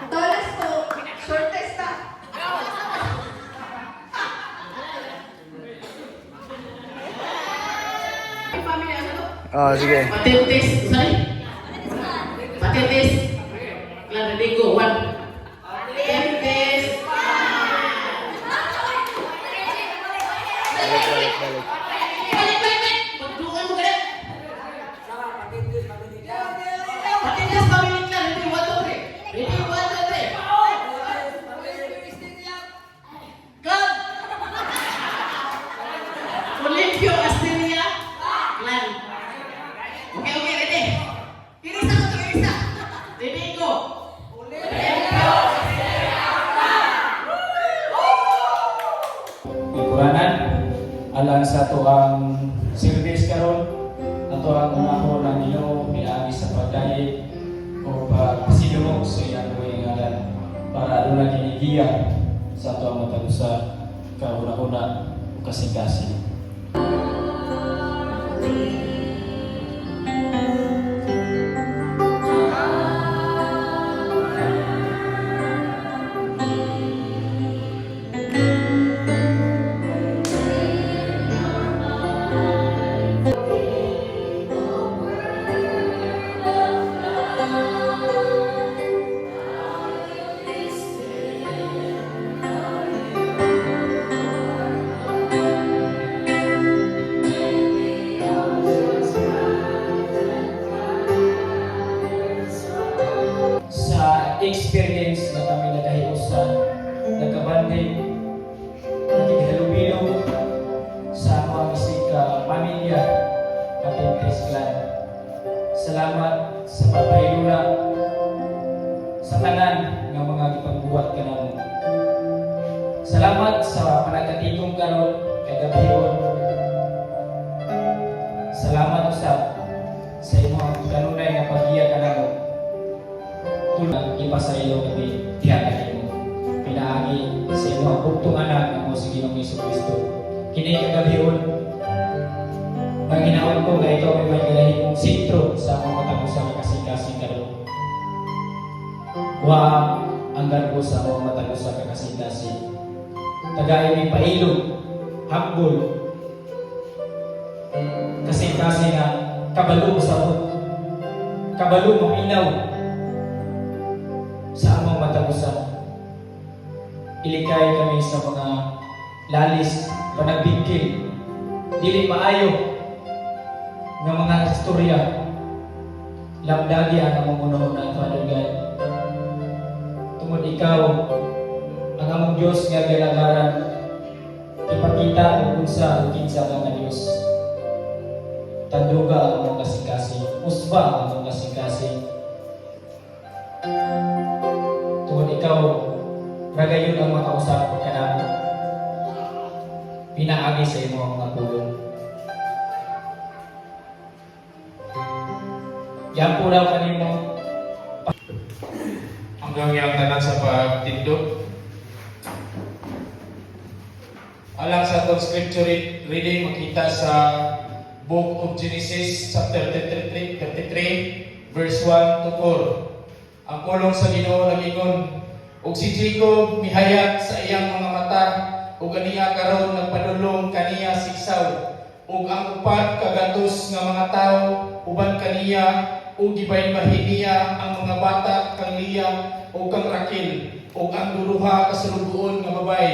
Tallest to shortest na. Family ano to? Oh, sige. Patitis, sorry. Patitis. Kailan ready go? One. Patitis. Balik. Balik. Magdukan mo kaya. Patitis, pamilit lang. Ready, one, two, three. Ready, one, two, three. Club. Olimpio Asteria. Clan. Okay, ready. Iris ako to, iris na. Ready, go. Ikuranan alang sa tuang service karon ato ang unahon ng Ginoo niagi sa pagdayeg o pagpasidumog sa iyang ngalan para aduna kini giya sa ato ang matag usa ka una-una ug kasing-kasing. Sa experience na kami nagkahiusan, nagkabanding, nagkihalubilo sa mga bisika pamilya, Kapintes Clan. Salamat sa pagpahilula sa tanan ng mga gipagbuhat ka namin. Salamat sa panagkatigong karon kay gabihon. Salamat sa imong kanunay nga paghiya ka namin. Tulad ipasaylo kami tiyatan mo. Pinaagi sa imong bugtong anak nga mo si Ginoong Jesucristo. Kini kagabihon ang hinaon ko nga ikaw ay may galahimong sentro sa akong matapos sa kasing-kasing karon. Wa ang garbo sa akong matapos sa kasing-kasing. Tagay may pailog, hambol, kasing-kasing na kabalo sa kabalo maminaw sa among matagusan. Ilikay kami sa mga lalis, panagbingkil, dili maayo ng mga istorya. Labdagi ang among una-una, Father God. Tungod ikaw, ang among Diyos nga ginagaran, ipakita ang unsa ang kinsa ka nga Diyos. Tanduga ang among kasing-kasing, usba ang among kasing-kasing. Tungod ikaw, ragayon ang makausap ka namo. Pinaagi sa imo ang mga pulong. Yan po daw kanimo. Hanggang yang tanan sa pagtindog. Alang sa itong scripture reading, makita sa Book of Genesis, chapter 33, verse 1 to 4. Ang pulong sa Ginoo nagingon, ug si Jacob mihayat sa iyang mga mata, ug aniya karon nagpadulong kaniya siksaw, ug ang upat kagatos nga mga tawo uban kaniya, ug gibay-bahin niya ang mga bata kang Leah ug kang Raquel, ug ang duruha ka sulugoon nga babae.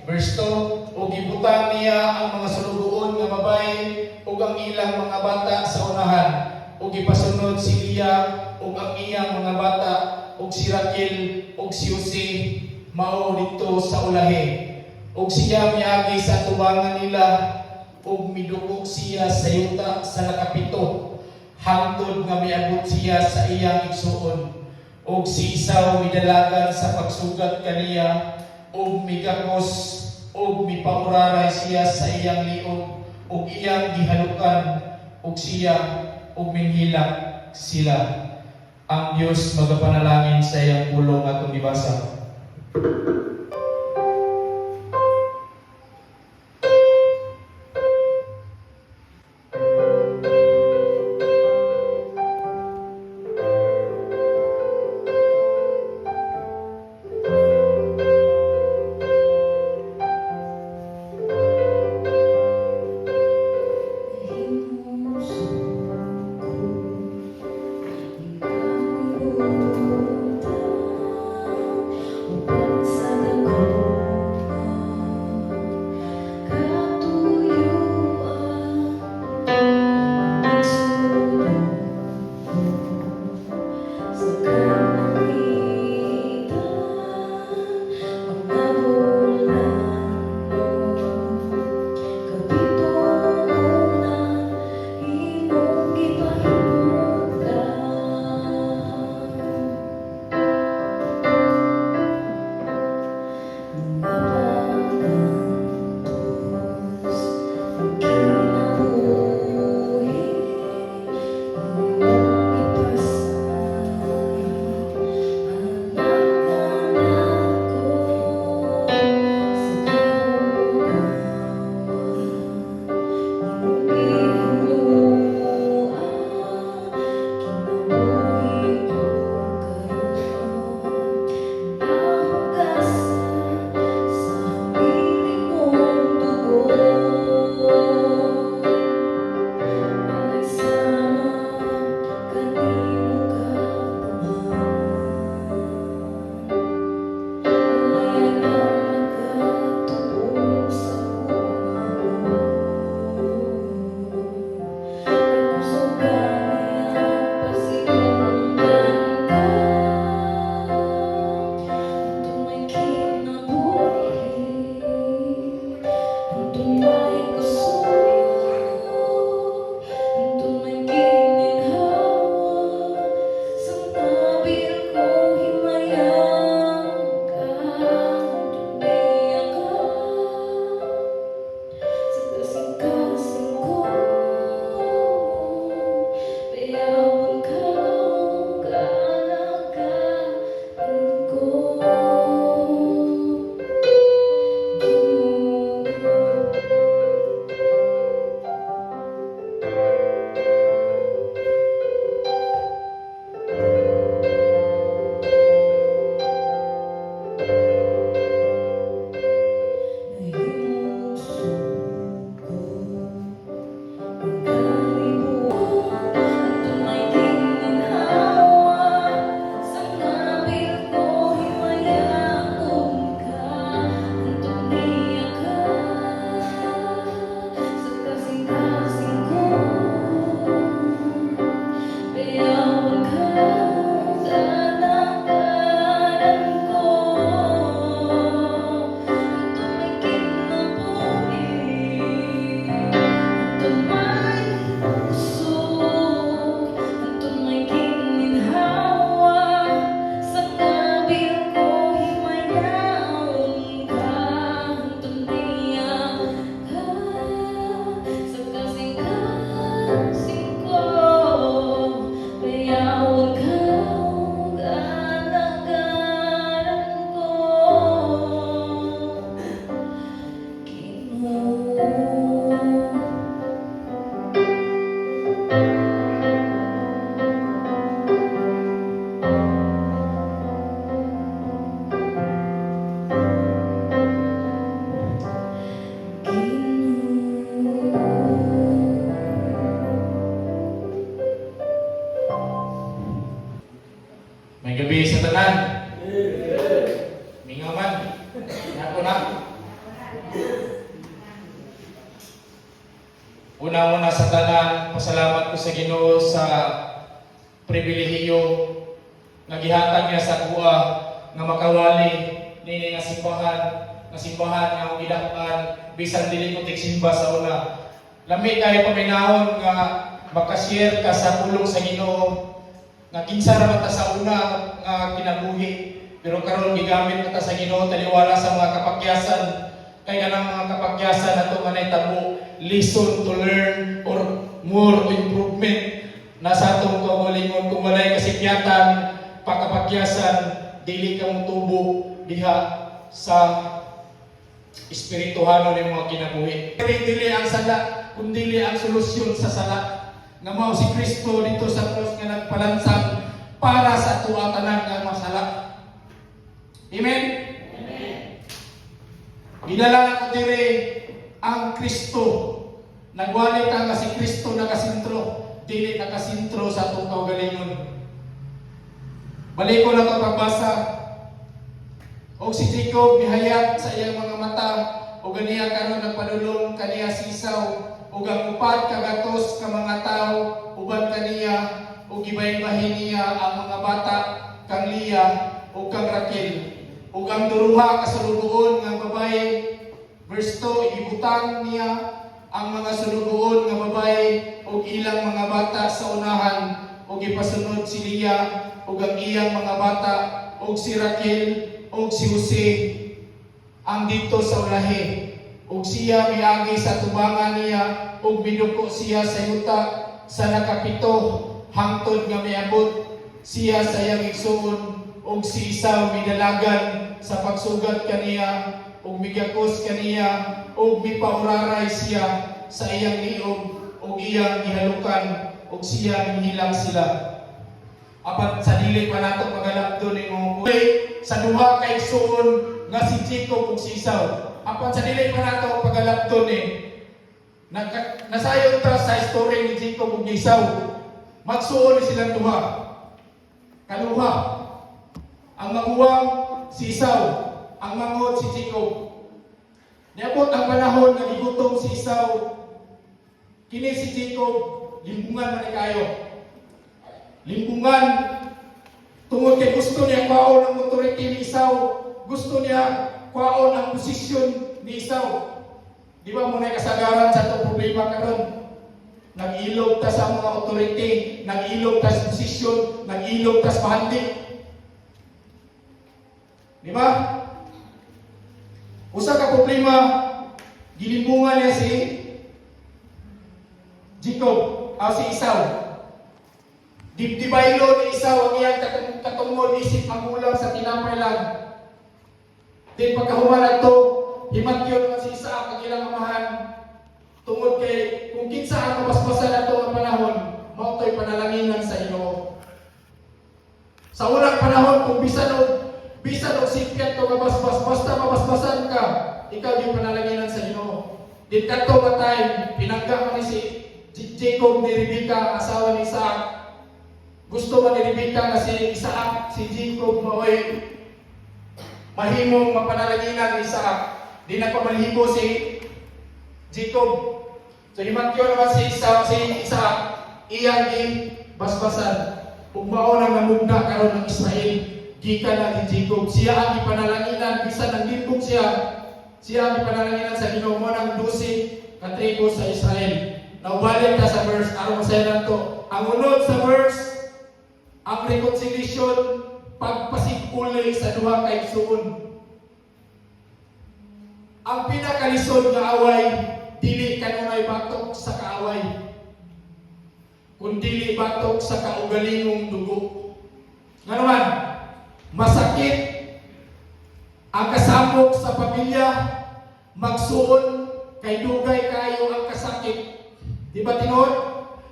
Verse 2, ug gibutang niya ang mga sulugoon nga babae ug ang ilang mga bata sa unahan, ug gipasunod si Leah ug ang iyang mga bata, ug si Raquel ug si Jose mao dito sa ulahi. Ug siya miagi sa tubangan nila, ug midukok siya sa yuta sa nakapito, hangtod nga miabot siya sa iyang igsuon. Ug si Esau midalagan sa pagsugat kaniya, ug migakos ug mipauraray siya sa iyang liog, ug iyang gihalukan, ug siya ug minghilak sila. Ang Diyos magapanalangin sa iyang pulong atong gibasa. tanan. Mingaman. Ako na. Una-una sa tanan, pasalamat ko sa Ginoo sa pribilehiyo nga gihatag niya sa kuha nga makawali nini nga simbahan nga akong gidak-an bisan dili ko tigsimba sa una. Lami kayo paminahon nga makashare ka sa pulong sa Ginoo nga kinsa ra man ta sa una nga kinabuhi, pero karon gigamit na ta sa Ginoo taliwala sa mga kapakyasan. Kay ganang mga kapakyasan nato manay tabo lesson to learn or more improvement na sa atong kaugalingon kung walay kasikyatan pakapakyasan dili ka motubo diha sa espirituhano ng mga kinabuhi. Dili ang sala kundi ang solusyon sa sala nga mao si Kristo dito sa cross nga nagpalansang para sa ato tanan nga masala. Amen. Ginala ko dire ang Kristo. Nagwali ka nga si Kristo nakasintro, dili nakasintro sa atong kaugalingon. Balik ko na ito pagbasa. O si Jacob mihayat sa iyang mga mata, o ganiya karon nagpadulong kaniya sisaw, o gangupad kagatos ka mga tao, uban kaniya, o gibay-bahin niya ang mga bata, kang Leah, o kang Raquel. Ug ang duruha kasulugoon nga babae, verse 2, ibutang niya ang mga sulugoon nga babae ug ilang mga bata sa unahan, ug ipasunod si Leah ug ang iyang mga bata ug si Raquel ug si Jose ang dito sa ulahi. Ug siya miagi sa tubangan niya ug binuko siya sa yuta sa nakapito hangtod nga miabot siya sa iyang igsuon. Og si Esau midalagan sa pagsugat kaniya og migakos kaniya og mipauraray siya sa iyang liog og iyang gihalukan og siya mihilang sila. Apat sa dili pa nato pagalabdon nimo sa duha ka igsuon nga si Jacob ug si Esau. Apat sa dili pa nato pagalabdon nasayon ta sa story ni Jacob ug Esau. Magsuon silang duha. Kaluha. Ang maguwang si Esau, ang manghod si Jacob. Niabot ang panahon na gigutom si Esau. Kini si Jacob, limbungan man kayo. Limbungan, tungod kay gusto niya kwaon ang authority ni Esau. Gusto niya kwaon ang posisyon ni Esau. Di ba muna kasagaran sa itong problema karon? Nag-ilog ta sa mga authority, nag-ilog ta sa posisyon, nag-ilog ta sa pahandi. Di ba? Usa ka problema, gilimbungan niya si Jacob, si Esau. Dibdibailo ni Esau ang iyang katungod isip magulang sa tinapay lang. Din pagkahuman ito, himagyon naman si Isaac ang ilang amahan. Tungod kay kung kinsa ang mabasbasan na ito ang panahon, mautoy panalanginan sa iyo. Sa unang panahon, kung bisan o sikyan to mabasbas, basta mabasbasan ka, ikaw yung panalanginan sa Ginoo. Din kadto matay, pinangga man ni si Jacob ni Rebecca, asawa ni Isaac. Gusto man ni Rebecca na si Isaac, si Jacob maoy mahimong mapanalanginan ni Isaac. Di nagpamalhibo si Jacob. So himagyo naman si Isaac, iyang basbasan. Ug mao nang namugna karon ng Israel. Gikan na ni Jacob, siya ang ipanalaginan, bisan ang limbong siya ang ipanalaginan sa Ginoo mo ng 12 ka tribo sa Israel. Naubalik ta sa verse, aron sa ilan to. Ang unod sa verse, ang reconciliation, pagpasigpuli sa duha ka igsuon. Ang pinakalisod nga away, dili kanunay batok sa kaaway, kundi batok sa kaugalingong dugo. Nga naman, masakit ang kasabok sa pamilya, magsuon kay dugay kayo ang kasakit. Di ba tinuod?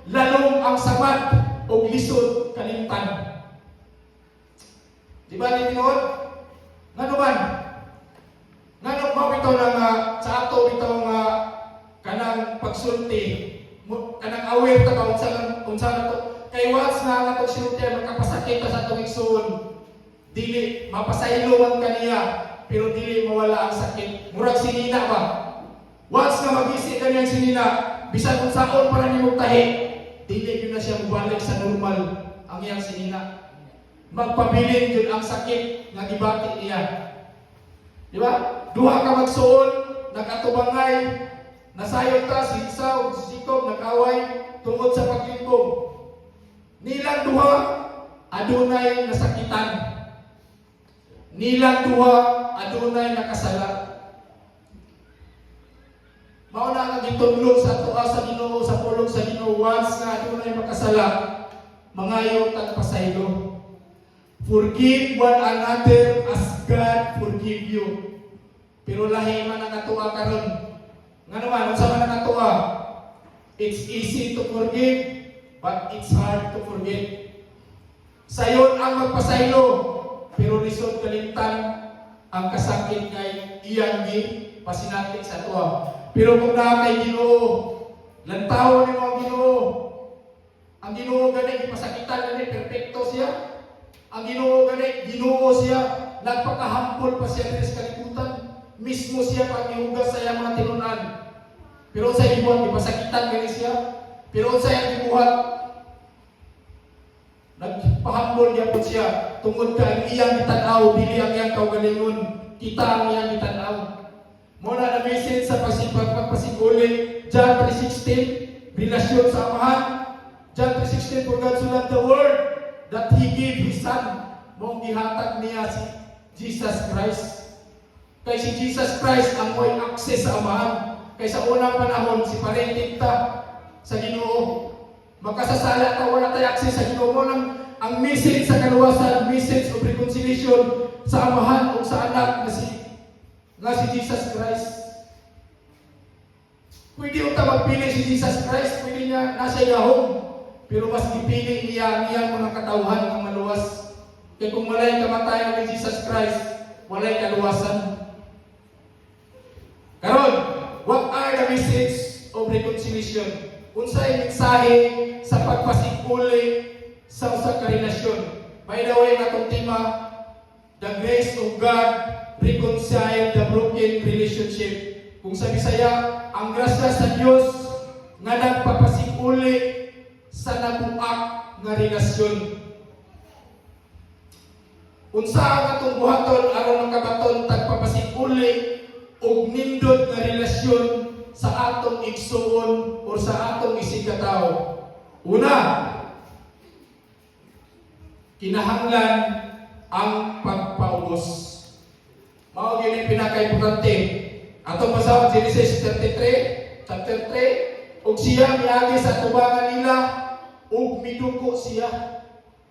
Lalong ang samad o lisod kalimtan. Di ba tinuod? Nga naman, nga naman ito sa ato ito nga kanang pagsulti, kanang aware ta ba unsa na to. Kay once na ato sulti magkapasakit sa atong igsuon. dili mapasayloan kaniya pero dili mawala ang sakit. Murag sinina ba? Once nga magisi kaniyang sinina, bisan kung saon para nimo tahi, dili gyud na siya mubalik sa normal ang iyang sinina. Magpabilin gyud ang sakit nga gibati niya. Di ba? Duha ka magsuon, nag-atubangay, nasayod ta, si Isa o si Jacob, nag-away, tungod sa paglingkod. Nilang duha, adunay nasakitan. Nilang duha, adunay nakasala. Mauna nga gitudlog sa tuwa sa Ginoo, sa pulong sa Ginoo, once nga adunay makasala, mangayo tagpasaylo. Forgive one another as God forgive you. Pero lahi man ang atuwa karon. Nga naman, unsa man ang atuwa? It's easy to forgive, but it's hard to forget. Sayon ang magpasaylo, pero lisod kalimtan ang kasakit kay iyang pasinatik sa atuwa. Pero kung na kay Ginoo, lantaw ni mo ang Ginoo. Ang Ginoo gani gipasakitan gani perpekto siya. Ang Ginoo gani Ginoo siya, nagpakahampol pa siya sa kalibutan. Mismo siya pag ihugas sa iyang mga tinunan. Pero sa ibuhat gipasakitan gani siya. Pero sa iyang gibuhat, nagpahambol gyapon siya tungod ka ang iyang gitanaw, dili ang iyang kaugalingon. Kita ang iyang gitanaw. Muna na message sa pagpasiguli, John 3:16, relasyon sa amahan. John 3:16, for God so loved the world that He gave His Son. Mong gihatag niya si Jesus Christ. Kay si Jesus Christ ang may access sa amahan. Kay sa unang panahon, si parenting ta sa Ginoo. Makasasala ka, wala tayo access sa Ginoo. Mo lang ang message sa kaluwasan, message of reconciliation sa amahan o sa anak na si Jesus Christ. Pwede yung magpili si Jesus Christ, pwede niya nasa yahong, pero mas ipili niya ang mga katauhan ng maluwas. Kaya kung walay kamatayan ni Jesus Christ, walay kaluwasan. Karon, what are the message of reconciliation? Unsay mensahe sa pagpasiguli sa usa ka relasyon? By the way, atong tema, the grace of God reconcile the broken relationship. Kung sa Bisaya, ang grasya sa Dios nga nagpapasiguli sa nabuak nga relasyon. Unsa ang atong buhaton aron makabaton tagpapasiguli og nindot nga relasyon sa atong igsuon o sa atong isigataw? Una, kinahanglan ang pagpaubos. Mao gyud ang pinaka-importante. Atong basahon Genesis 33, chapter 3, ug siya miagi sa tubangan nila ug miduko siya.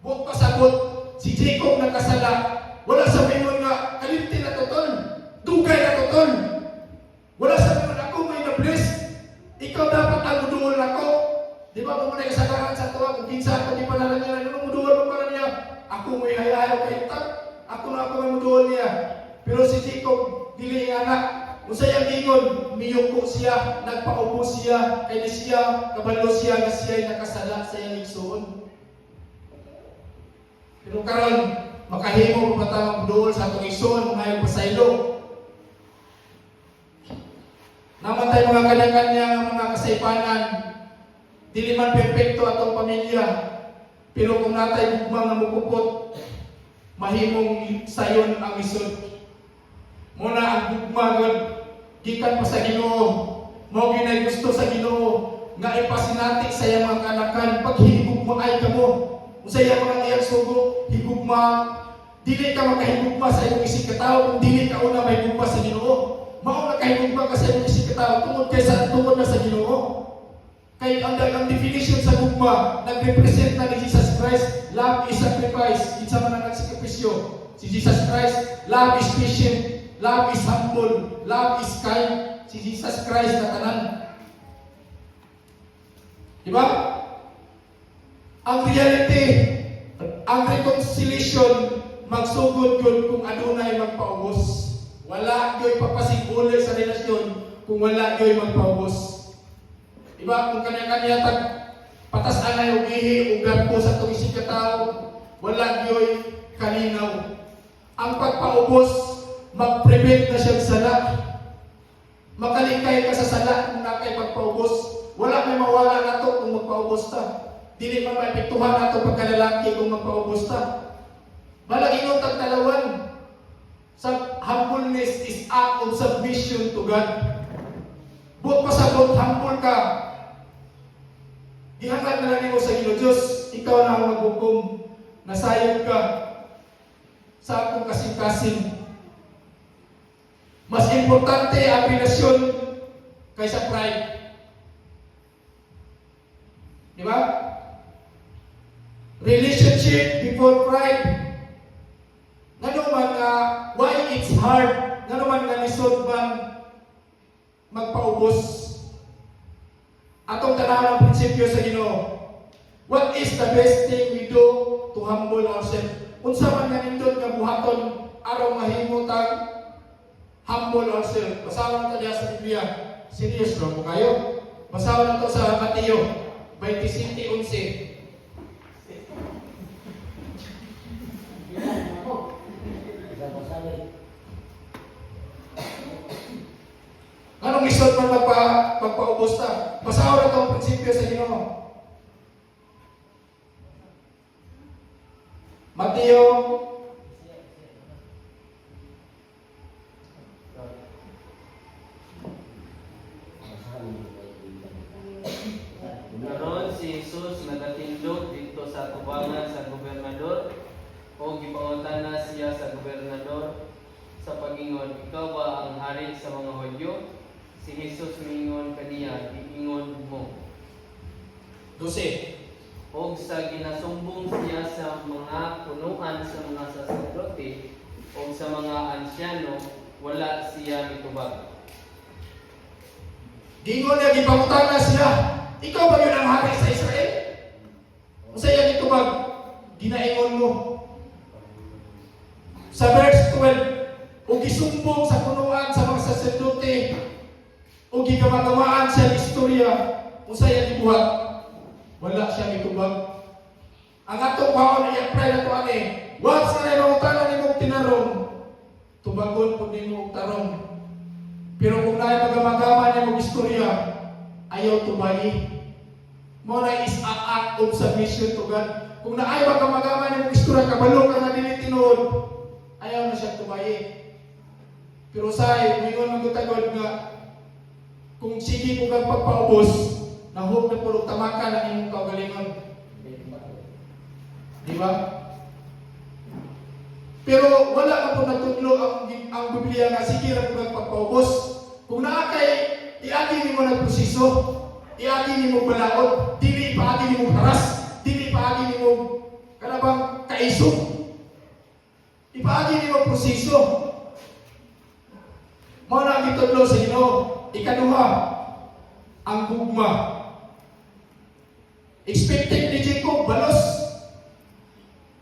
But pasabot si Jacob nakasala. Wala sa mingon nga kalimti na totol, dugay na totol. Wala sa mingon ako may na-bless. Ikaw dapat ang muduol nako. Di ba mo na kasagaran sa tuwa kung kinsa ako di pala niya ano muduol mo para niya. Ako may hayayaw kay tak. Ako may muduol niya. Pero si Jacob, dili nga anak, usay ang ingon, miyuko siya, nagpaupo siya, kay siya, kabalo siya, na siya'y nakasala sa iyang igsuon. Pero karon, makahimo pa tawag doon sa atong igsuon, mga yung pasaylo. Namatay mga kanya-kanya mga kasaypanan, dili man perfecto atong pamilya, pero kung natay mga mukupot, mahimong sayon ang isod. Muna ang gugma God, gikan pa sa Ginoo, mao ginay gusto sa Ginoo nga ipasinati sa iyang mga kanakan pag higugma ay kamo. Usa iyang mga iyang sugo, higugma, dili ka makahigugma sa iyong isig katawo kung dili ka una may gugma sa Ginoo. Mao na kahigugma ka sa iyong isig katawo tungod na sa Ginoo. Kay ang definition sa gugma nagrepresent na ni Jesus Christ, love is sacrifice. Kinsa man ang nagsakripisyo? Si Jesus Christ, love is patient. Love is humble. Love is kind. Si Jesus Christ na tanan. Diba? Ang reality, ang reconciliation, magsugod yun kung adunay magpaubos. Wala yo'y papasiguli sa relasyon kung wala yo'y magpaubos. Diba? Kung kanya-kanya patas anay o gihi o garpo sa itong isig katao, wala yo'y kalinaw. ang pagpaubos, mag-prevent na siya sala. Makalikay ka sa sala kung na kay pagpaubos. Wala may mawala na to kung magpaubos ta. Dili man maepektuhan na to pagkalalaki kung magpaubos ta. Balag inong tagtalawan. Sa humbleness is act of submission to God. Buot pasabot, humble ka. Gihangad na lang mo sa Ginoo Diyos, ikaw na ang maghukom. Nasayod ka sa akong kasing-kasing. Mas importante ang relasyon kaysa pride. Di ba? Relationship before pride. Ngano man why it's hard? Ngano man nga lisod man magpaubos? Atong tanaw ang prinsipyo sa Ginoo. What is the best thing we do to humble ourselves? Unsa man nga nindot nga buhaton aron mahimutang humble ourselves. Basahan nato diha sa Biblia. Serious ra mo kayo? Basahan nato sa Mateo 27:11. Anong isod man magpaubos ta? Basahan nato ang prinsipyo sa Ginoo. Mateo Karon si Jesus nagatindog dito sa tubangan sa gobernador o gipangutan na siya sa gobernador sa pagingon, ikaw ba ang hari sa mga Hudyo? Si Jesus mingon kaniya, giingon mo. 12. Og sa ginasumbong siya sa mga punuan sa mga saserdote o sa mga ansyano, wala siya mitubag. Gingon niya, gipangutan na siya. Ikaw ba yun ang hari sa Israel? Masaya nito bag, ginaingon mo. Sa verse 12, o gisumbong sa punuan sa mga saserdote, o gigawagamaan siya ng istorya, masaya dibuhat, wala siya mitubag. Ang atong baon na i-apply na ito ani, wag sa rin ang utanan ni mong tinarong, tubagon po ni mong tarong. Pero kung naay magamagaman niya mong istorya, ayaw tubayi. Muna is an act of submission to God. Kung naay magamagaman niya mong istorya, kabalo ka na dili tinuod, ayaw na siya tubayi. Pero say, mingon magutagod nga, kung sige kung pagpaubos, nahog na pulog tamakan ang inyong kaugalingon. Di ba? Pero wala ka po natudlo ang Biblia nga sige na po pagpaubos. Kung naakay, iagi ni mo nagproseso, iagi ni mo balaod, dili paagi ni mo haras, dili paagi ni mo kanabang kaisog. Ipaagi ni mo proseso. Mao na ang gitudlo sa Ginoo. Ikaduha, ang gugma. Expected ni Jacob, balos.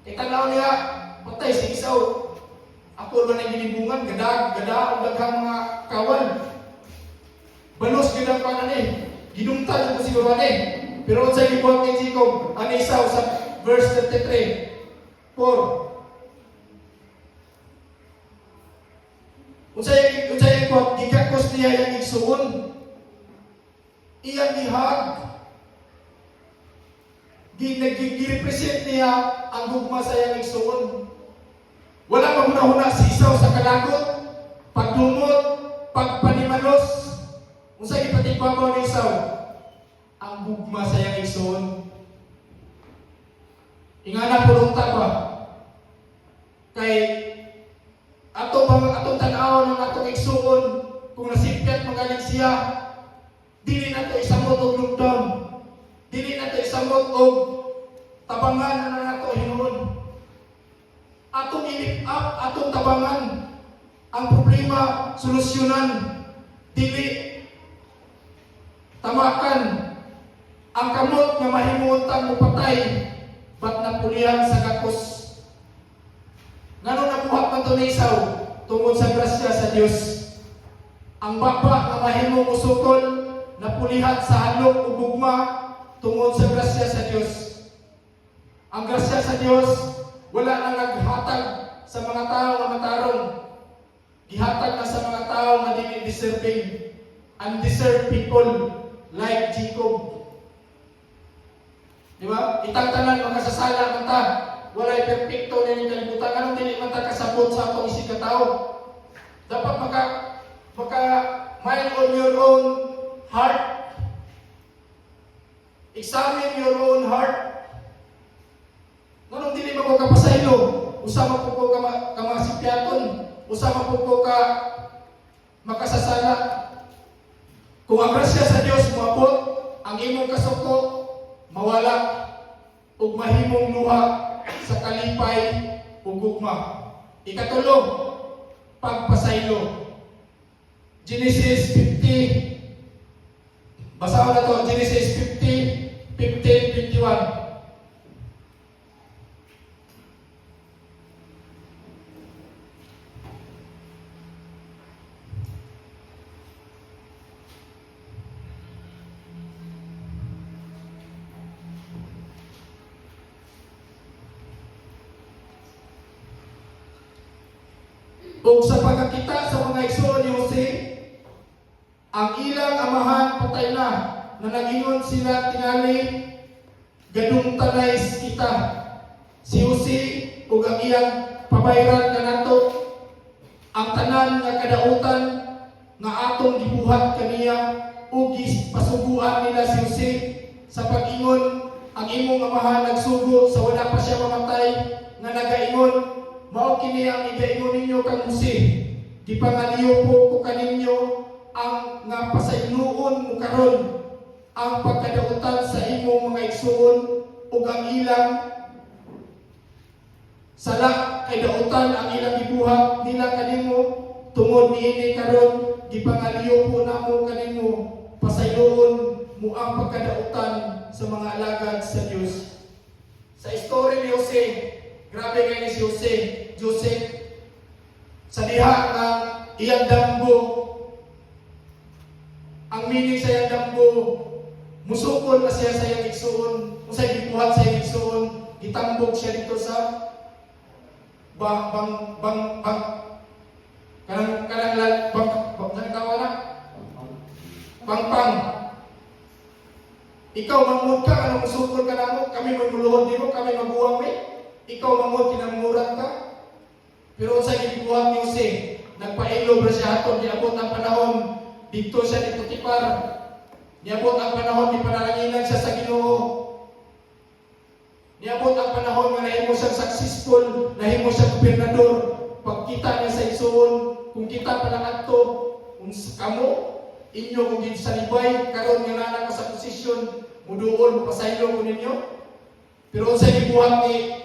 Itanaw niya, patay si Esau. Ako ba na ginibungan, gada, ang daghang mga kawan. Balos gidang pa ni, ginungtad ko siguro ni. Pero sa gibuhat ni Jacob, ang Esau sa verse 33, 4. Unsay ko gikakos niya yang igsuon. Iyang gihag. Gi-represent niya ang gugma sa yang igsuon. Wala pa huna-huna si Esau sa kalagot, pagdumot, pagpanimalos. Unsay ipatigbabaw ni Esau? Ang gugma sa yang igsuon. Ingana pulunta ba? Kay atong tanaw ng atong igsuon, kung nasipyat magaling siya, dili nato isamot og lockdown, dili nato isamot og tabangan na nato hinuon. Atong i-lift up, atong tabangan ang problema, solusyonan, dili tamakan ang kamot nga mahimutan mo patay, ba't napulihan sa gakos. Ngano nabuhat man to ni Esau tungod sa grasya sa Dios. Ang baba nga mahimong usukol napulihan sa halok ug gugma tungod sa grasya sa Dios. Ang grasya sa Dios wala nang naghatag sa mga tao nga matarong. Gihatag na sa mga tao nga dili deserving, undeserved people like Jacob. Di ba? Itang tanan makasasala man ta. Walay perpekto na yung kalibutan. Anong dili man ta kasabot sa atong isig ka tao? Dapat maka mind on your own heart. Examine your own heart. Nganong dili mo ka pasaylo? Usama po ko ka masipyaton. Usama po ko ka makasasala. Kung ang grasya sa Dios moabot, ang imong kasuko mawala ug mahimong luha sa kalipay ug gugma. Ikatulo, pagpasaylo. Genesis 50. Basahan na to, Genesis 50, 15, 51. Kung sa pagkakita sa mga igsoon ni Jose, ang ilang amahan patay na nagingon sila tingali gadung tanay kita. Si Jose ug ang iyang pabayran kanato ang tanan nga kadautan nga atong gibuhat kaniya ug pasuguan nila si Jose sa pag-ingon ang imong amahan nagsugo sa wala pa siya mamatay nga nagaingon mao kini ang igaingon ninyo kang Jose. Gipangaliyo po ko kaninyo ang nga pasayloon mo karon ang pagkadautan sa imong mga igsoon ug ang ilang sala kay dautan ang ilang gibuhat nila kanimo tungod niini karon gipangaliyo po namo kanimo pasayloon mo ang pagkadautan sa mga alagad sa Dios. Sa istorya ni Jose, grabe kayo ni si Joseph, sa diha nga iyang damgo, ang meaning sa iyang damgo, musukol na siya sa iyang igsoon, usay gibuhat sa iyang igsoon, gitambog siya dito sa pangpang. Ikaw mangmud ka, anong musukol ka namo, kami magmuluhod di mo, kami mabuwang mi. Ikaw mangod kinamuran ka. Pero sa gibuhat ni Jose, nagpailog ra siya aton niabot ang panahon dito siya ni Potifar. Niabot ang panahon ni panalanginan siya sa Ginoo. Niabot ang panahon nga nahimo siya successful, nahimo siya gobernador. Pagkita niya sa igsoon, kung kita pa lang adto, kung kamo inyo kung gid sa libay karon nga nana ka sa posisyon, muduol mo pasaylo ko ninyo. Pero sa gibuhat ni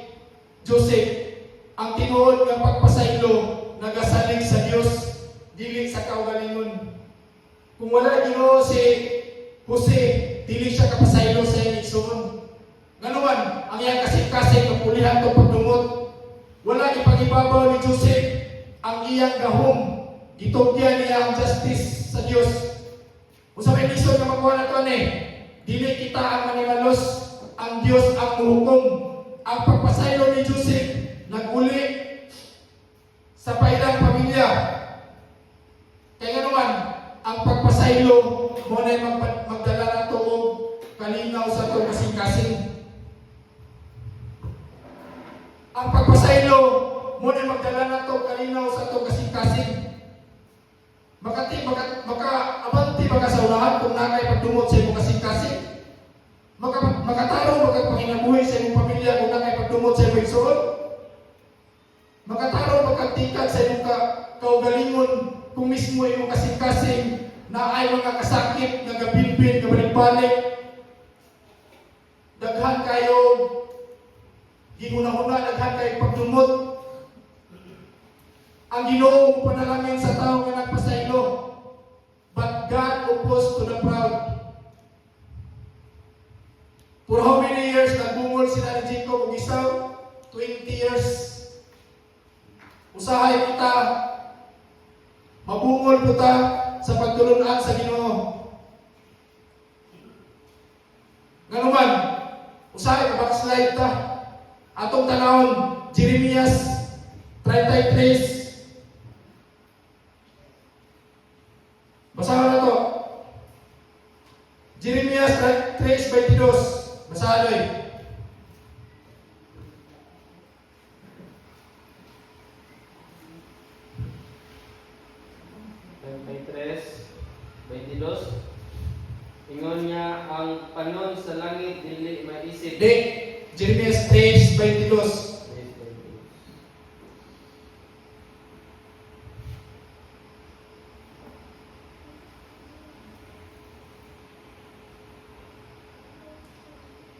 Joseph, ang tinuod nga pagpasaylo nagasalig sa Dios dili sa kaugalingon. Kung wala Ginoo si Jose, dili siya kapasaylo sa iyang igsoon. Nganuman, ang iyang kasing-kasing kapulihan to pagdumot. Wala ipagibabaw ni Joseph ang iyang gahom. Gitugyan niya ang justice sa Dios. Kung sa may lisod na makuha na ito dili kita ang manimalos, ang Dios ang muhukom. Ang pagpasaylo ni Joseph naguli sa pailang pamilya. Kaya nga naman, ang pagpasaylo mo na magdala na ito o kalinaw sa ito kasing-kasing. Ang pagpasaylo mo na magdala na ito kalinaw sa ito kasing-kasing. Abanti baka sa unahan kung nakay pagdumot sa iyong kasing-kasing. Makatarong magpanginabuhi sa iyong pamilya kung nakay pagdumot sa iyong igsoon. Makatarong magkatikat sa iyong kaugalingon kung mismo iyong kasing-kasing na ay mga kasakit, nagabilbil, nabalik-balik. Daghan kayo, ginuna-una, daghan kayo pagdumot. Ang Ginoo panalangin sa tao nga nagpasaylo. But God opposed to the proud. For how many years nagbungol sila ni Jacob ug Esau? 20 years. Usahay kita, mabungol po ta sa pagtulunan sa Ginoo. Nganuman, usahay ka backslide ta. Atong tanawon, Jeremias 33. Basahan na to. Jeremias 3:22. Basahan doy. Ingon niya ang panon sa langit dili maisip. Di, Jeremias 3:22.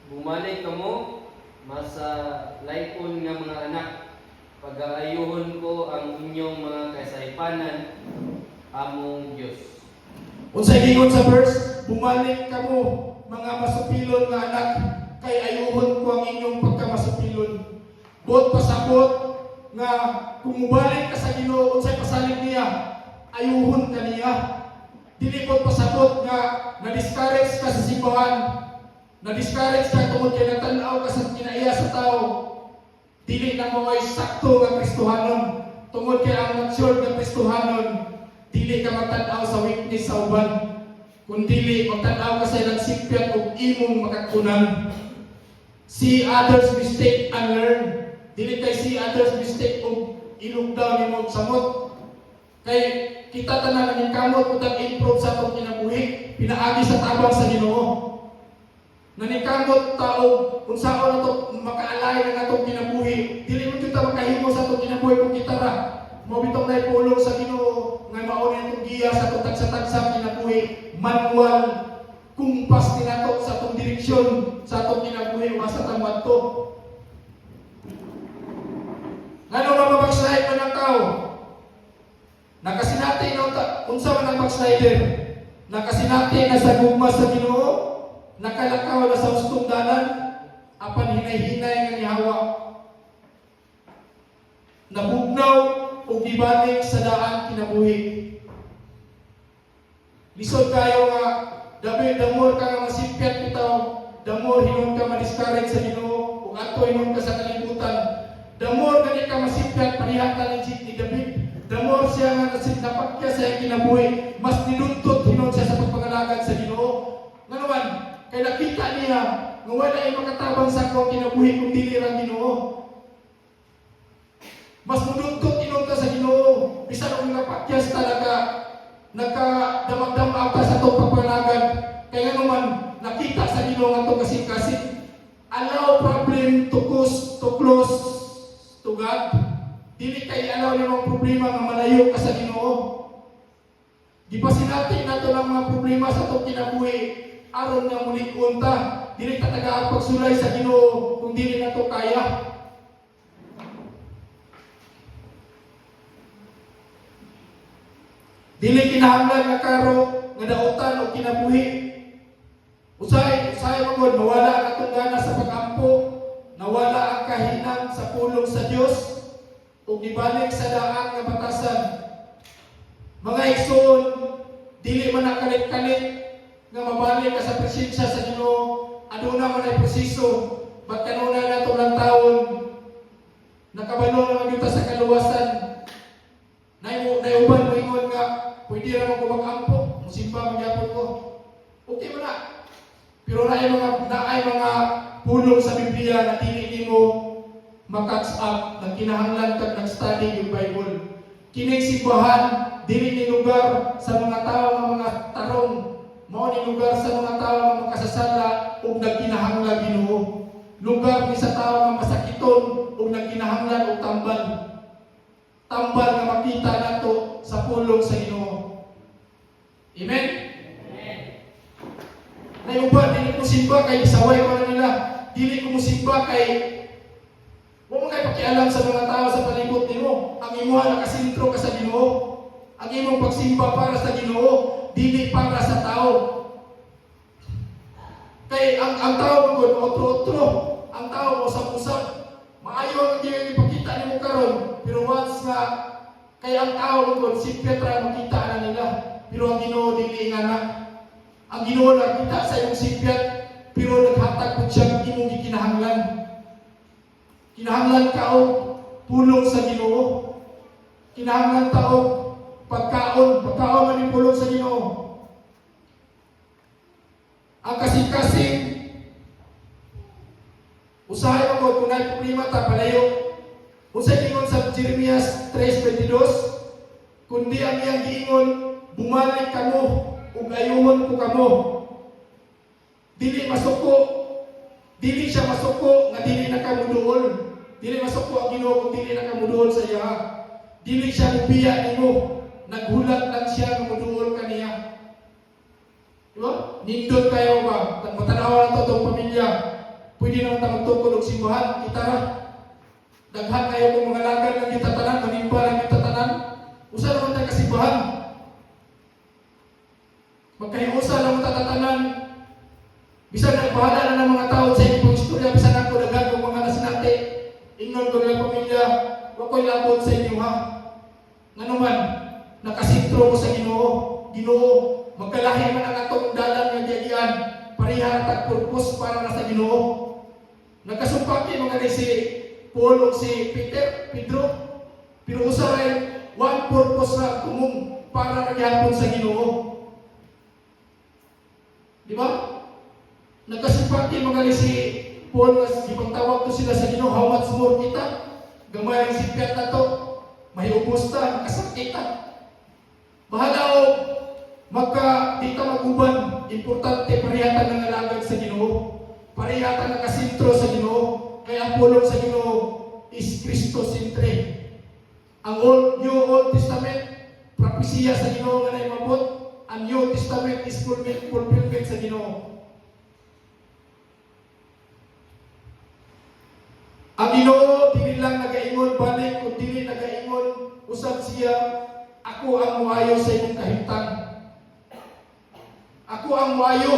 Bumalik kamo masa laypon nga mga anak. Pag-aayuhon ko ang inyong mga kasaypanan among Dios. Unsay gingon sa verse, bumalik kamo mga masupilon nga anak, kay ayuhon ko ang inyong pagkamasupilon. Bot pasabot nga kung mubalik ka sa Ginoo, unsay pasalig niya, ayuhon ka niya. Dili bot pasabot nga na-discourage ka sa simbahan, na-discourage ka tungod kay natanaw ka sa kinaiya sa tao. Dili na mo ay sakto nga Kristohanon, tungod kay ang mature nga Kristohanon, dili ka magtanaw sa weakness sa uban, kundi magtanaw ka sa ilang sikpyat ug imong makakunan. See others' mistake and learn. Dili kay see others' mistake ug ilugdaw nimo samot. Kay kita tanan ang kamot ug improve sa atong kinabuhi, pinaagi sa tabang sa Ginoo. Nanikamot tao unsaon nato makaalay ng atong kinabuhi. Dili mo kita makahimo sa atong kinabuhi kung kita ra mo bitong nay pulong sa Ginoo nga mao ni atong giya sa atong tagsa-tagsa kinabuhi, manual kumpas ni nato sa atong direksyon sa atong kinabuhi basta ta moadto. Ngano mababackslide man ang tao? Nakasinati na unsa man ang backslider? Nakasinati na sa gugma sa Ginoo, nakalakaw na sa ustong dalan, apan hinay-hinay nga nihawa. Nabugnaw o gibalik sa daan kinabuhi. Lisod kayo nga, damor ka nga masipyat bitaw, damor hinon ka ma-discourage sa Ginoo, ug ato hinon ka sa kalibutan. Damor gani ka masipyat parihat ni David. Damor siya nga napakya sa iyang kinabuhi, mas niluntot hinon siya sa pagpangalagad sa Ginoo. Nga naman, kay nakita niya nga wala ay makatabang sa akong kinabuhi kung dili ra Ginoo. Mas mununtot inunta sa Ginoo, bisan og napakyas talaga nagkadamag-damag ka sa itong pagpanagad. Kaya naman nakita sa Ginoo nga itong kasing-kasing. Allow problem to close to God. Dili kay allow nimong problema nga malayo ka sa Ginoo. Gipasinati nato lang mga problema sa itong kinabuhi aron nga muli unta. Dili ta taga pagsulay sa Ginoo kung dili nato kaya. Dili kinahanglan nga karo nga dautan o kinabuhi. Usay magod mawala ang atong gana sa pag-ampo, nawala ang kahinang sa pulong sa Dios ug gibalik sa daan nga batasan. Mga igsoon, dili man nakalit-kalit nga mabalik ka sa presensya sa Ginoo. Aduna man ay proseso, ba't kanuna na ito ng taon, nakabalo naman dito sa kaluwasan. Naiuban mo ingon nga, pwede naman ko mag-ampo, musimba magyapon ko. Okay mo na. Pero naay mga pulong sa Biblia na dili mo makatch up, na kinahanglan kag nag-study yung Bible. Kining simbahan, dili ni lugar sa mga tao nga mga tarong, mao ni lugar sa mga tao nga makasasala ug nagkinahanglan Ginoo. Lugar ni sa tao nga masakiton ug nagkinahanglan og tambal. Tambal nga makita nato sa pulong sa Ginoo. Amen. Nayuban dili ko simba kay isaway pa nila. Dili ko musimba kay wa mo kay pakialam sa mga tao sa palibot nimo. Ang imuha nakasentro ka sa Ginoo. Ang imong pagsimba para sa Ginoo, dili para sa tao. Kay ang tao gud otro-otro, ang tao usap-usap. Maayo ang ipakita nimo karon, pero once nga kay ang tao gud si Petra makita na nila, pero ang Ginoo dili ngana. Ang Ginoo nakita sa imong sipyat, pero naghatag pud siya imong gikinahanglan. Kinahanglan ka og pulong sa Ginoo. kinahanglan ta og pagkaon man ni pulong sa Ginoo. Ang kasing-kasing usahay mo kung nay problema ta palayo. Unsay ingon sa Jeremias 3:22, kundi ang iyang giingon, bumalik kamo ug ayuhon ko kamo. Dili siya masuko nga dili na kamuduol. Dili masuko ang Ginoo kung dili na kamuduol sa iya. Dili siya mubiya nimo. Naghulat lang siya nga muduol kaniya. Diba? Nindot kayo ba? Matanawa lang to itong pamilya. Pwede naman ta magtukod og simbahan. Kita ra. Daghan kayo kung mga lagan ng kita tanan, manimba ng kita tanan. Usa naman tayo kasimbahan. Magkahiusa lang ang tatatanan. Bisan nagbahala na ng mga tao sa inyong istorya, bisan ako daghan kung mga nasinati. Ingnon ko ng pamilya, wako'y labot sa inyo ha. Nga naman, nakasintro ko sa Ginoo. Ginoo, magkalahi man ang atong dalan nga giagian, pareha tag purpose para na sa Ginoo. Nagkasumpaki mga si Paul o si Pedro, pero usahay, one purpose na tumong para nagyapon sa Ginoo. Di ba? Nagkasumpaki mga si Paul, ipagtawag to sila sa Ginoo, how much more kita? Gamay ang sipiat na to, may ubos ta, kasakit ta. Bahala o di ka mag-uban, importante parehatan ng alagad sa Ginoo. Parehatan ng kasintro sa Ginoo. Kaya ang pulong sa Ginoo is Kristo-centre. Ang New Old Testament, propesya sa Ginoo nga naimabot. Ang New Testament is fulfillment sa Ginoo. Ang Ginoo dili lang nagaingon balik kung dili nagaingon usab siya, ako ang muayo sa imong kahimtang. Ako ang muayo.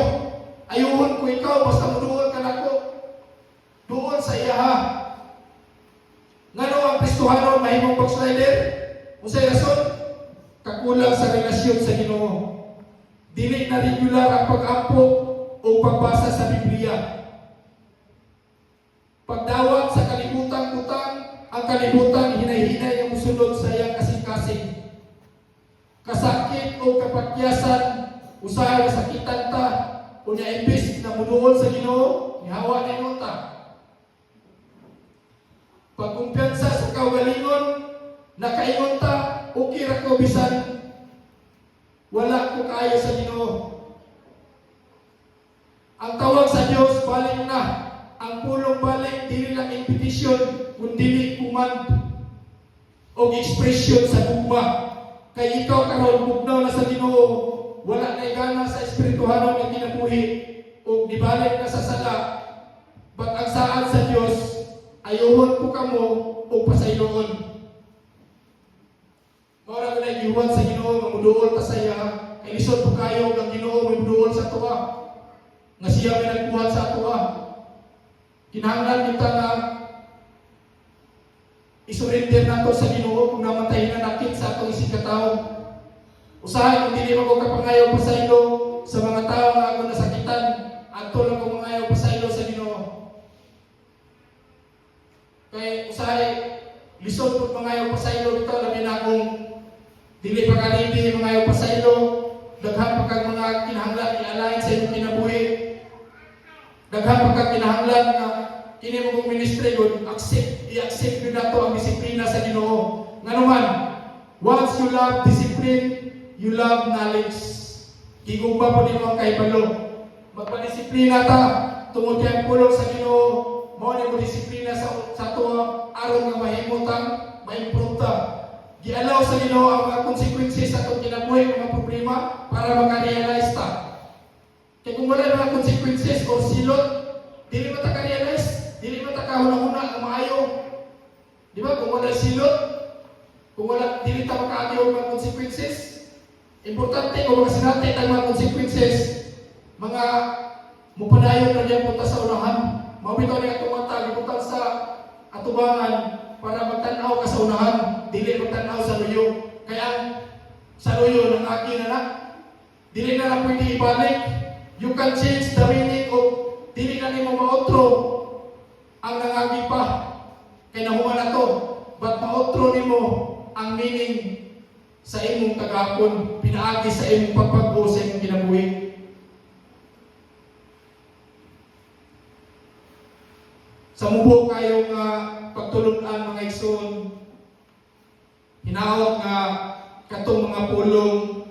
Ayuhon ko ikaw basta muduol ka nako. Duol sa iya ha. Ngano ang Kristohanon mahimong backslider? Unsay rason? Kakulang sa relasyon sa Ginoo. Dili na regular ang pag-ampo o pagbasa sa Biblia. Pagdawat sa kalibutan-butang, ang kalibutan hinay-hinay ang musulod sa iyang kasing-kasing. Kasakit o kapakyasan, usahay sakitan ta, o niya imbis na muduol sa Ginoo, nihawa na yung ta. Pagkumpiyansa sa kaugalingon, nakaingon ta, okay ra ko bisan, wala ko kaayo sa Ginoo. Ang tawag sa Dios balik na. Ang pulong balik, dili lang invitation, kundi command o expression sa gugma. Kay ikaw karon bugnaw na sa Ginoo, wala na gana sa espirituhanon nga kinabuhi o dibalik na sa sala. But ang saad sa Dios, ayuhon ko kamo o pasayloon. Mao ra na gihuwat sa Ginoo nga muduol ta sa iya, kay lisod po kayo nga Ginoo may muduol sa tuwa. Nga siya may nagbuhat sa tuwa. Kinahanglan kita na isurrender nato sa Ginoo kung namatay na nakit sa atong isig katawo. Usahay kung dili mo kapangayaw pasaylo sa mga tao nga ako nasakitan, adto lang ko mangayaw pasaylo sa Ginoo. Kay usahay lisod pud mangayaw pasaylo bitaw labi na kung dili pa kanindi mangayaw pasaylo, daghan pa kag mga kinahanglan ialain sa imong kinabuhi. Daghan pa kag kinahanglan nga kini mo kong ministry yun, i-accept yun nato ang disiplina sa Ginoo. Nga naman, once you love discipline, you love knowledge. Gigugba po din mo ang kaibalo. Magpa-disiplina ta, tungod yung pulong sa Ginoo, mao ni mo disiplina sa tuwa, aron nga mahimutang, ma-improve ta. Gialaw sa Ginoo ang mga consequences sa itong kinabuhi, mga problema, para maka-realize ta. Kaya kung wala mga consequences o silot, dili mo ta ka-realize. Dili mo ta kahuna-huna ang maayo. Di ba? Kung wala silot, kung wala, dili ta makaagyo mga consequences. Importante kung makasinati ang mga consequences. Mga mupadayon na diyan punta sa unahan. Mabitaw niya tumata, liputan sa atubangan para magtanaw ka sa unahan. Dili magtanaw sa luyo. Kaya sa luyo ng akin na dili na lang pwede ibalik. You can change the meaning of dili na nimo maotro ang nangagi pa kay nahuman na to, but maotro nimo ang ang meaning sa imong kagapon, pinaagi sa imong pagpag-o sa imong kinabuhi. Sa mubo kayo nga pagtulog-an mga igsoon, hinaot nga katong mga pulong,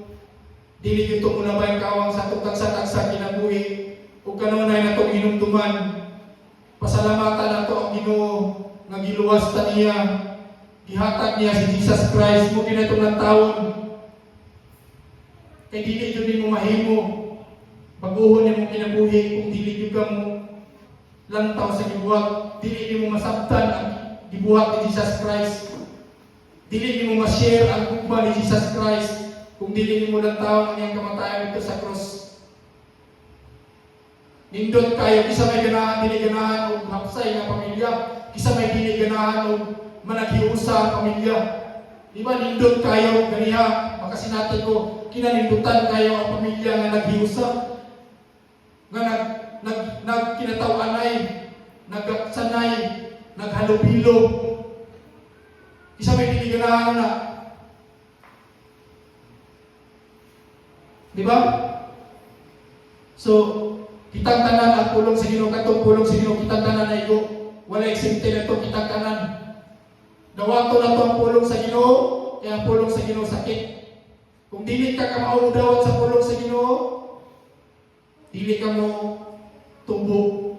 dili gyud muna ba kawang sa atong tagsa-tagsa kinabuhi, ug kanunay natong hinumduman. Pasalamatan nato ang Ginoo nga giluwas ta niya, gihatag niya si Jesus Christ mo kinatong ng taon. Kay dili gyud nimo mahimo pag-uhon nimo kinabuhi kung dili gyud ka mo lantaw sa gibuhat, dili nimo masabtan ang gibuhat ni Jesus Christ. Dili nimo ma-share ang gugma ni Jesus Christ kung dili nimo lantaw ang iyang kamatayon dito sa cross. Nindot kayo, kisa may ganahan, dili ganahan o hapsay nga pamilya, kisa may dili ganahan o managhiusa ang pamilya. Di ba nindot kayo, ganiha, makasinati ko, kinanindutan kayo ang pamilya nga naghiusa, nga nagkinatawanay, nagsanay, naghalubilo. Kisa may dili ganahan na. Di ba? So, kitang tanan ang pulong sa Ginoo, katong pulong sa Ginoo, kitang tanan na igo. Wala eksente na ito, kitang tanan. Dawato na ito ang pulong sa Ginoo, kaya ang pulong sa Ginoo sakit. Kung dili ka kamao dawat sa pulong sa Ginoo, dili ka mo tumbo.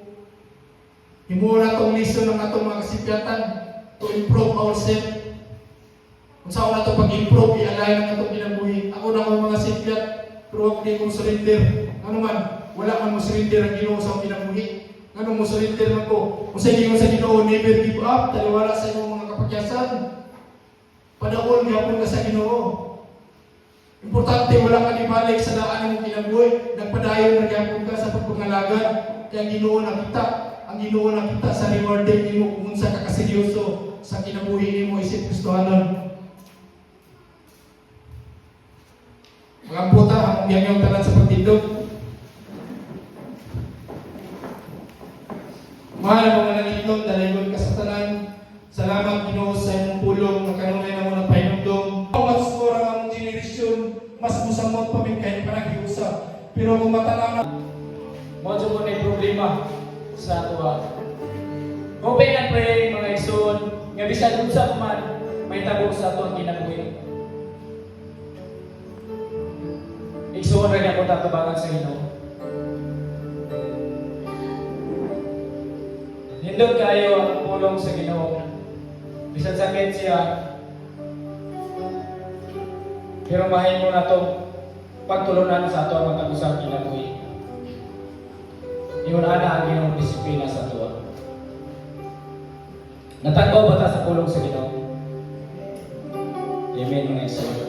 Himuon na itong lesson ng atong mga kasipyatan to improve ourselves. Kung saan na ito pag-improve, i-align ang atong kinabuhi. Ako na akong mga sipyat, pero huwag di kong surrender. Ano man, wala man mo surrender ang Ginoo sa akong kinabuhi. Ano mo surrender man ko? Kung sa Ginoo never give up, taliwala sa imong mga kapakyasan. Padaon gapon ka sa Ginoo. Importante wala ka ibalik sa daan mong kinabuhi. Nagpadayon na gapon ka sa pagpangalagan. Kaya ang Ginoo nakita, ang Ginoo nakita sa rewarding nimo kung unsa ka kaseryoso sa kinabuhi nimo isip Kristohanon. Mga puta, ang biyang tanan sa pagtindog. Mahal ang mga nangitlog, dalayon ka sa tanan. Salamat Ginoo sa imong pulong na kanunay na mo ng pahinumdom. Mas mura ang among generasyon, mas musamot pa min kayo panaghiusa. Pero kung matanaw Modyo mo na problema sa ato. Open and pray mga igsoon, nga bisan unsa man may tabok sa ato ang kinabuhi. Igsoon ra gyud ta tubangan sa Ginoo. Nindot kayo ang pulong sa Ginoo. Bisan sakit siya. Pero mahimo na to pagtulunan sa ato ang matag-usab kinabuhi. Iyon ana ang Ginoong disiplina sa ato. Natagbaw ba ta sa pulong sa Ginoo? Amen mga igsoon.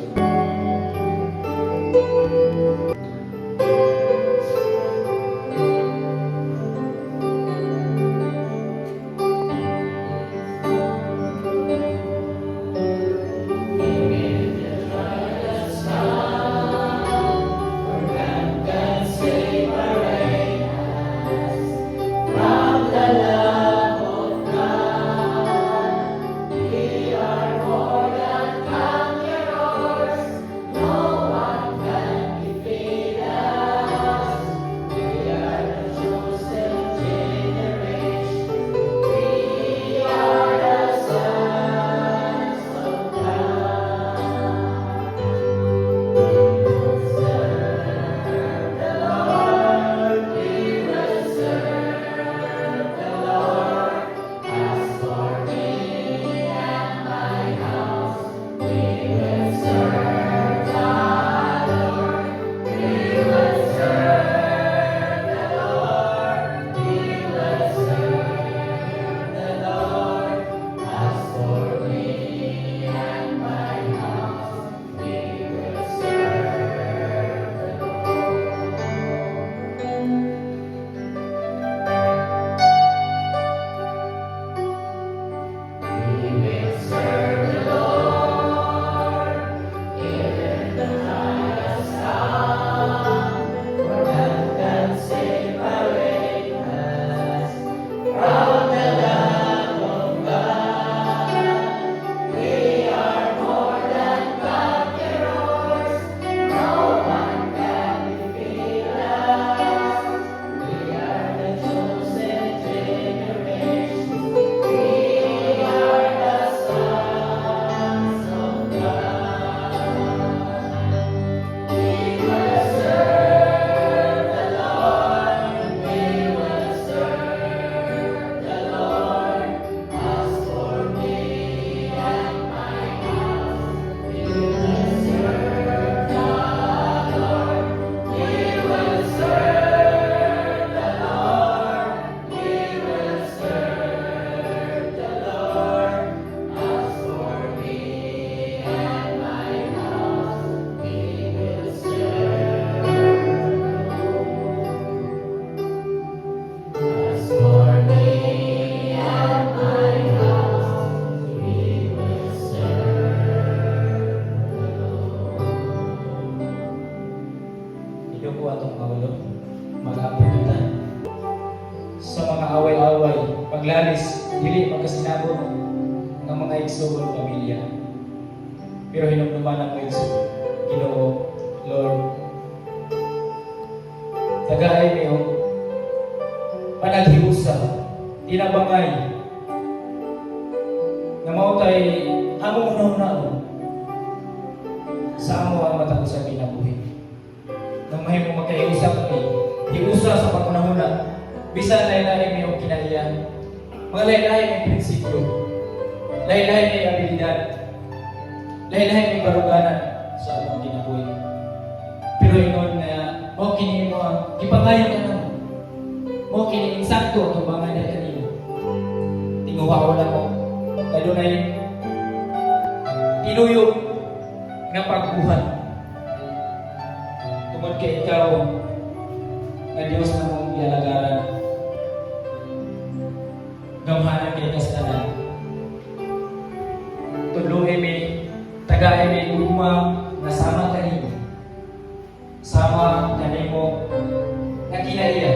dili magkasinabot ng mga igsoon pamilya. Pero hinumduman ang mga igsoon, Ginoo, Lord. Tagaay niyo, panaghiusa, tinabangay, na mautay among unang-unang sa amo ang matapos sa kinabuhi. Nang mahimo magkahiusa kami, hiusa sa pagkunahuna, bisan lain-lain may kinalian, mga lain-lain may prinsipyo, lain-lain may abilidad, lain-lain may baruganan sa among kinabuhi. Pero ingon na mo kini mo ang ipangayon ka na mo kini insakto ang tubangan na kanino. Tinguha na mo, kadunay tinuyok nga pagbuhat. Tungod kay ikaw nga Diyos na mong ialagaran. Gamhanan kay kastanan. Tudluhin mi, tagay mi ugma na sama kanimo. Sama kanimo nga kinaiya.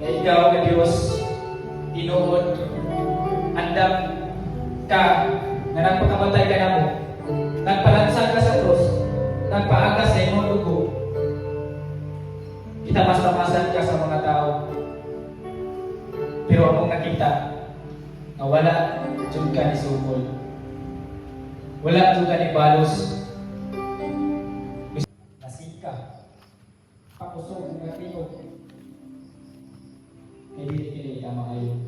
Nga ikaw nga Diyos tinuod andam ka nga nagpakamatay ka namo. Nagpalansang ka sa krus, nagpaagas sa imong dugo. Kita mas-tamasan ka sa mga tao. Pero akong nakita na wala jud ka ni sugol. Wala jud ka ni balos. Nasika. Pakusog ng tingog. Kaya dili kini ka maayo.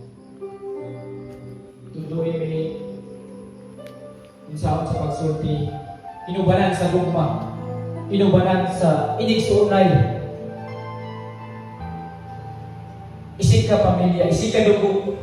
Tuloy mi unsaon sa pagsulti, inubanan sa lugma, inubanan sa inigsuunay. Isig ka pamilya, isig ka dugo.